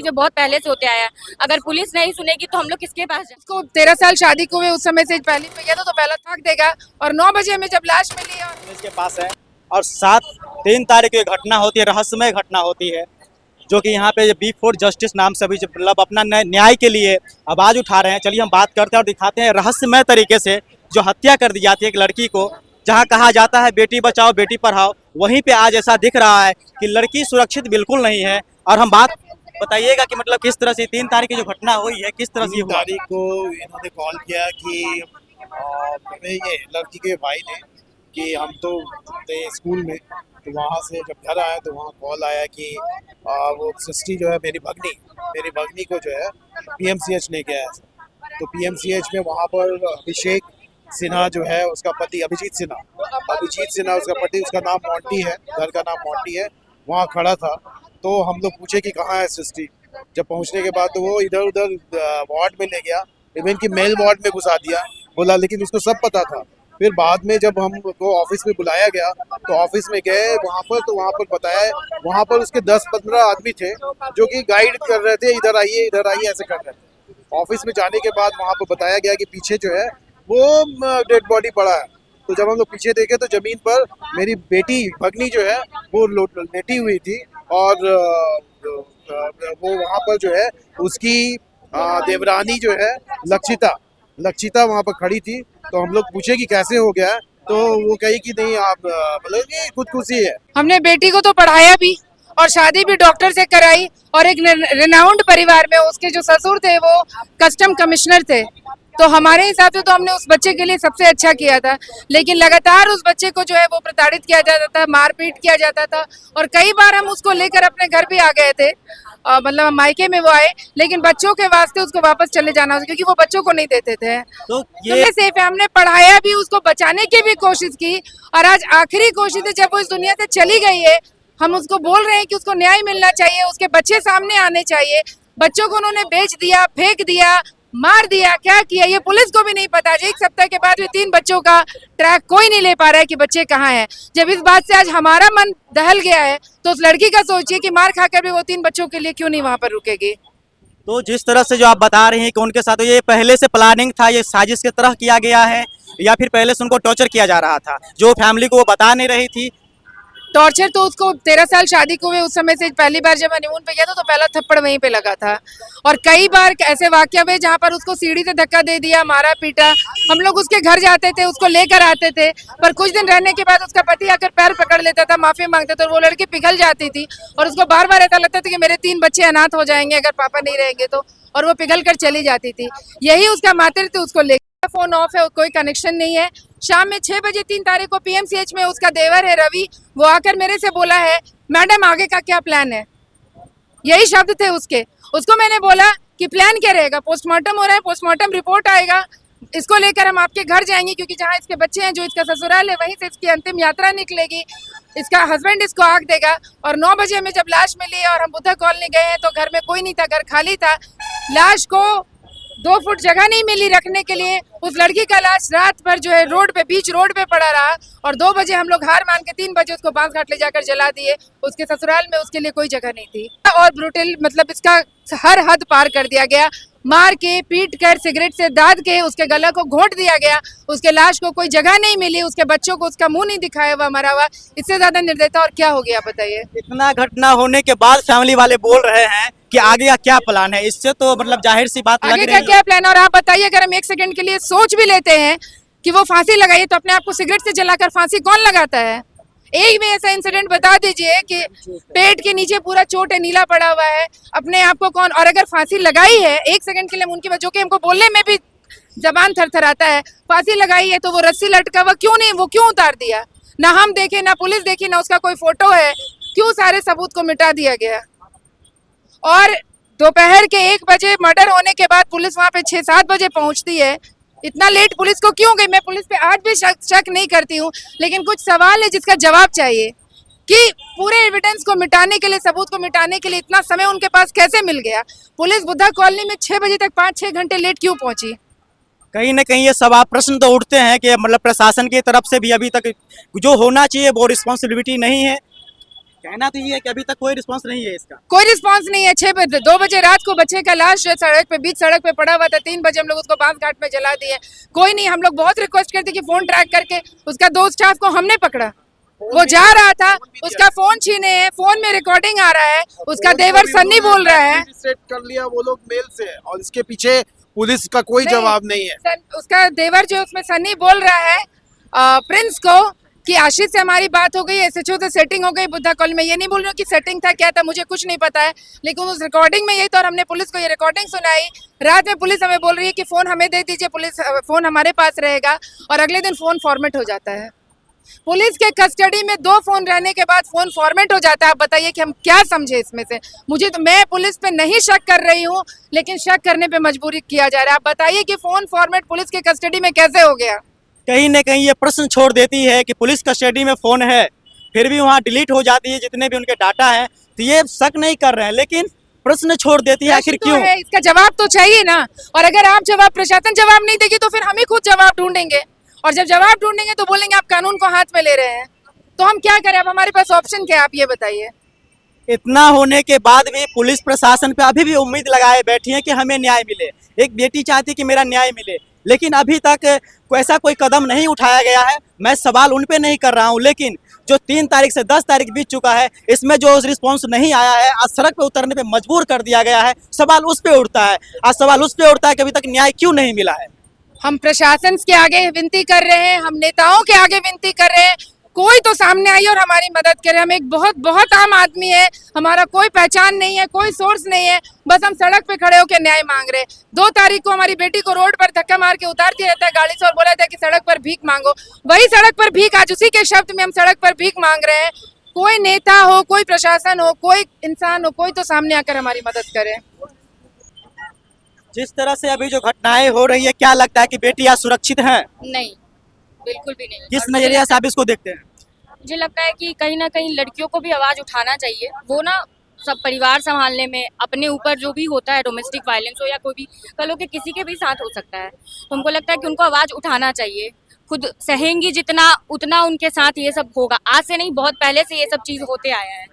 जो बहुत पहले से होते आया है। अगर पुलिस नहीं सुनेगी तो हम लोग किसके पास जाएं? उसको 13 साल शादी को हुए उस समय से पहले पे गया था तो पहला थक देगा। और 9 बजे हमें जब लाश मिली और इसके पास है। और 3 तारीख को घटना होती है, रहस्यमय घटना होती है, जो कि यहाँ पे बी फोर जस्टिस नाम से भी मतलब अपना न्याय के लिए आवाज़ उठा रहे हैं। चलिए हम बात करते हैं और दिखाते हैं रहस्यमय तरीके से जो हत्या कर दी जाती है एक लड़की को, जहाँ कहा जाता है बेटी बचाओ बेटी पढ़ाओ, वहीं पे आज ऐसा दिख रहा है कि लड़की सुरक्षित बिल्कुल नहीं है। और हम बात बताइएगा कि मतलब किस तरह से 3 तारीख की जो घटना हुई है किस तरह से 3 तारीख को इन्होंने कॉल किया कि हमें ये लड़की के भाई ने कि हम तो थे स्कूल में, तो वहाँ से जब घर आए तो वहाँ कॉल आया कि वो सिस्टी जो है मेरी भगनी को जो है पीएमसीएच ले गया है। तो पीएमसीएच में वहाँ पर अभिषेक सिन्हा जो है उसका पति, अभिजीत सिन्हा उसका पति, उसका नाम मोंटी है, घर का नाम मोंटी है, वहाँ खड़ा था। तो हम लोग पूछे कि कहाँ है सिस्टी। जब पहुँचने के बाद तो वो इधर उधर वार्ड में ले गया, इवन कि मेल वार्ड में घुसा दिया बोला, लेकिन उसको सब पता था। फिर बाद में जब हमको ऑफिस में बुलाया गया तो ऑफिस में गए वहाँ पर बताया, वहाँ पर उसके 10-15 आदमी थे जो कि गाइड कर रहे थे, इधर आइए ऐसे कर रहे थे। ऑफिस में जाने के बाद वहाँ पर बताया गया कि पीछे जो है वो डेड बॉडी पड़ा है। तो जब हम लोग पीछे देखे तो जमीन पर मेरी बेटी भगनी जो है वो लेटी हुई थी और वो वहाँ पर जो है उसकी देवरानी जो है लक्षिता वहाँ पर खड़ी थी। तो हम लोग पूछे कि कैसे हो गया, तो वो कही कि नहीं आप मतलब ये खुदकुशी है। हमने बेटी को तो पढ़ाया भी और शादी भी डॉक्टर से कराई और एक रिनाउंड परिवार में उसके जो ससुर थे वो कस्टम कमिश्नर थे। तो हमारे हिसाब से तो हमने उस बच्चे के लिए सबसे अच्छा किया था, लेकिन लगातार उस बच्चे को जो है वो प्रताड़ित किया जाता था, मारपीट किया जाता था। और कई बार हम उसको लेकर अपने घर भी आ गए थे, मतलब मायके में वो आए, लेकिन बच्चों के वास्ते उसको वापस चले जाना क्योंकि वो बच्चों को नहीं देते थे। तो ये सेफ है, हमने पढ़ाया भी, उसको बचाने की भी कोशिश की और आज आखिरी कोशिश है जब वो इस दुनिया से चली गई है। हम उसको बोल रहे हैं कि उसको न्याय मिलना चाहिए, उसके बच्चे सामने आने चाहिए। बच्चों को उन्होंने बेच दिया, फेंक दिया, मार दिया, क्या किया ये पुलिस को भी नहीं पता। एक सप्ताह के बाद भी 3 बच्चों का ट्रैक कोई नहीं ले पा रहा है कि बच्चे कहाँ हैं। जब इस बात से आज हमारा मन दहल गया है तो उस लड़की का सोचिए कि मार खाकर भी वो 3 बच्चों के लिए क्यों नहीं वहां पर रुकेगी। तो जिस तरह से जो आप बता रहे हैं कि उनके साथ ये पहले से प्लानिंग था, ये साजिश की तरह किया गया है या फिर पहले से उनको टॉर्चर किया जा रहा था, जो फैमिली को वो बता नहीं रही थी? टॉर्चर तो उसको 13 साल शादी को हुए उस समय से पहली बार जब हनीमून पे गया था तो पहला थप्पड़ वहीं पे लगा था। और कई बार ऐसे वाकया हुए जहाँ पर उसको सीढ़ी से धक्का दे दिया, मारा पीटा। हम लोग उसके घर जाते थे, उसको लेकर आते थे, पर कुछ दिन रहने के बाद उसका पति आकर पैर पकड़ लेता था, माफी मांगता था, वो लड़की पिघल जाती थी और उसको बार बार ऐसा लगता था कि मेरे 3 बच्चे अनाथ हो जाएंगे अगर पापा नहीं रहेंगे तो, और वो पिघल कर चली जाती थी। यही उसका मातृत्व, उसको लेकर फोन ऑफ है, कोई कनेक्शन नहीं है। शाम में 6 बजे 3 तारीख को पीएमसीएच में उसका देवर है रवि, वो आकर मेरे से बोला है मैडम आगे का क्या प्लान है, यही शब्द थे उसके। उसको मैंने बोला कि प्लान क्या रहेगा, पोस्टमार्टम हो रहा है, पोस्टमार्टम रिपोर्ट आएगा, इसको लेकर हम आपके घर जाएंगे क्योंकि जहाँ इसके बच्चे हैं, जो इसका ससुराल है, वहीं से इसकी अंतिम यात्रा निकलेगी। इसका हस्बैंड इसको आग देगा। और 9 बजे हमें जब लाश मिली और हम बुद्धा कॉलोनी गए हैं तो घर में कोई नहीं था, घर खाली था। लाश को 2 फुट जगह नहीं मिली रखने के लिए। उस लड़की का लाश रात भर जो है रोड पे, बीच रोड पे पड़ा रहा और 2 बजे हम लोग हार मान के 3 बजे उसको बांसघाट ले जाकर जला दिए। उसके ससुराल में उसके लिए कोई जगह नहीं थी। और ब्रूटल, मतलब इसका हर हद पार कर दिया गया। मार के, पीट कर, सिगरेट से दाद के उसके गला को घोंट दिया गया। उसके लाश को कोई जगह नहीं मिली, उसके बच्चों को उसका मुंह नहीं दिखाया हुआ मरा हुआ। इससे ज्यादा निर्दयता और क्या हो गया बताइए। इतना घटना होने के बाद फैमिली वाले बोल रहे हैं कि आगे का क्या प्लान है, इससे तो मतलब जाहिर सी बात लग आगे रही का है। क्या प्लान, और आप बताइए अगर हम 1 सेकंड के लिए सोच भी लेते हैं कि वो फांसी लगाइए तो अपने आप को सिगरेट से जलाकर फांसी कौन लगाता है। एक भी ऐसा इंसिडेंट बता दीजिए कि पेट के नीचे पूरा चोट है, नीला पड़ा हुआ है, अपने आप को कौन। और अगर फांसी लगाई है 1 सेकंड के लिए, उनकी जो कि हमको बोलने में भी जबान थरथराता है, फांसी लगाई है तो वो रस्सी लटका हुआ क्यों नहीं, वो क्यों उतार दिया? ना हम देखे, ना पुलिस देखी, ना उसका कोई फोटो है, क्यों सारे सबूत को मिटा दिया गया? और दोपहर के 1 बजे मर्डर होने के बाद पुलिस वहां पे 6-7 बजे पहुंचती है। इतना लेट पुलिस को क्यों गई? मैं पुलिस पे आज भी शक नहीं करती हूँ, लेकिन कुछ सवाल है जिसका जवाब चाहिए कि पूरे एविडेंस को मिटाने के लिए, सबूत को मिटाने के लिए इतना समय उनके पास कैसे मिल गया? पुलिस बुद्धा कॉलोनी में 6 बजे तक 5-6 घंटे लेट क्यों पहुंची? कहीं ना कहीं ये सवाल, प्रश्न तो उठते हैं कि मतलब प्रशासन की तरफ से भी अभी तक जो होना चाहिए वो रिस्पॉन्सिबिलिटी नहीं है। कहना तो ये है कि अभी तक कोई रिस्पांस नहीं है इसका। कोई रिस्पांस नहीं है। 2 बजे रात को बच्चे का लाश जो सड़क पे बीच सड़क पे पड़ा हुआ था, 3 बजे हम लोग उसको बांस घाट में जला दिए। कोई नहीं, हम लोग बहुत रिक्वेस्ट करते कि फोन ट्रैक करके उसका 2 स्टाफ को हमने पकड़ा। वो जा रहा था, उसका फोन छीने हैं, फोन में रिकॉर्डिंग आ रहा है, उसका देवर सन्नी बोल रहा है। सेट कर लिया वो लोग मेल से, और इसके पीछे पुलिस का कोई जवाब नहीं है। उसका देवर जो उसमें सन्नी बोल रहा है प्रिंस को कि आशीष से हमारी बात हो गई, एसएचओ से सेटिंग हो गई बुद्धा कॉल में। ये नहीं बोल रही हूँ कि सेटिंग था क्या था, मुझे कुछ नहीं पता है, लेकिन उस रिकॉर्डिंग में यही तो, और हमने पुलिस को ये रिकॉर्डिंग सुनाई। रात में पुलिस हमें बोल रही है कि फोन हमें दे दीजिए, पुलिस फोन हमारे पास रहेगा, और अगले दिन फोन फॉर्मेट हो जाता है। पुलिस के कस्टडी में 2 फोन रहने के बाद फोन फॉर्मेट हो जाता है। आप बताइए कि हम क्या समझे इसमें से। मुझे तो, मैं पुलिस पे नहीं शक कर रही हूँ, लेकिन शक करने पे मजबूरी किया जा रहा है। आप बताइए कि फोन फॉर्मेट पुलिस के कस्टडी में कैसे हो गया। कहीं न कहीं ये प्रश्न छोड़ देती है कि पुलिस कस्टडी में फ़ोन है, फिर भी वहाँ डिलीट हो जाती है जितने भी उनके डाटा हैं। तो ये शक नहीं कर रहे हैं, लेकिन प्रश्न छोड़ देती है आखिर क्यों? है, इसका जवाब तो चाहिए ना। और अगर आप प्रशासन जवाब नहीं देगी तो फिर हम ही खुद जवाब ढूंढेंगे, और जब जवाब ढूंढेंगे तो बोलेंगे आप कानून को हाथ में ले रहे हैं। तो हम क्या करें? अब हमारे पास ऑप्शन क्या है, आप ये बताइए। इतना होने के बाद भी पुलिस प्रशासन पे अभी भी उम्मीद लगाए बैठी है कि हमें न्याय मिले। एक बेटी चाहती कि मेरा न्याय मिले, लेकिन अभी तक ऐसा कोई कदम नहीं उठाया गया है। मैं सवाल उन पे नहीं कर रहा हूं, लेकिन जो 3 तारीख से 10 तारीख बीत चुका है, इसमें जो रिस्पांस नहीं आया है, आज सड़क पे उतरने पे मजबूर कर दिया गया है। सवाल उस पे उठता है, आज सवाल उस पे उठता है कि अभी तक न्याय क्यों नहीं मिला है। हम प्रशासन के आगे विनती कर रहे हैं, हम नेताओं के आगे विनती कर रहे हैं, कोई तो सामने आइए और हमारी मदद करे। हम एक बहुत बहुत आम आदमी है, हमारा कोई पहचान नहीं है, कोई सोर्स नहीं है, बस हम सड़क पे खड़े होकर न्याय मांग रहे हैं। 2 तारीख को हमारी बेटी को रोड पर धक्का मार के उतार दिया रहता है गाड़ी से, और बोला था कि सड़क पर भीख मांगो। वही सड़क पर भीख, आज उसी के शब्द में हम सड़क पर भीख मांग रहे हैं। कोई नेता हो, कोई प्रशासन हो, कोई इंसान हो, कोई तो सामने आकर हमारी मदद करे। जिस तरह से अभी जो घटनाएं हो रही है, क्या लगता है कि बेटी आज सुरक्षित है? नहीं, बिल्कुल भी नहीं। किस नजरिया से आप इसको देखते हैं? मुझे लगता है कि कहीं ना कहीं लड़कियों को भी आवाज उठाना चाहिए। वो ना सब परिवार संभालने में, अपने ऊपर जो भी होता है, डोमेस्टिक वायलेंस हो या कोई भी, कल के किसी के भी साथ हो सकता है, तो हमको लगता है कि उनको आवाज उठाना चाहिए। खुद सहेंगी जितना, उतना उनके साथ ये सब होगा। आज से नहीं, बहुत पहले से ये सब चीज होते आया है।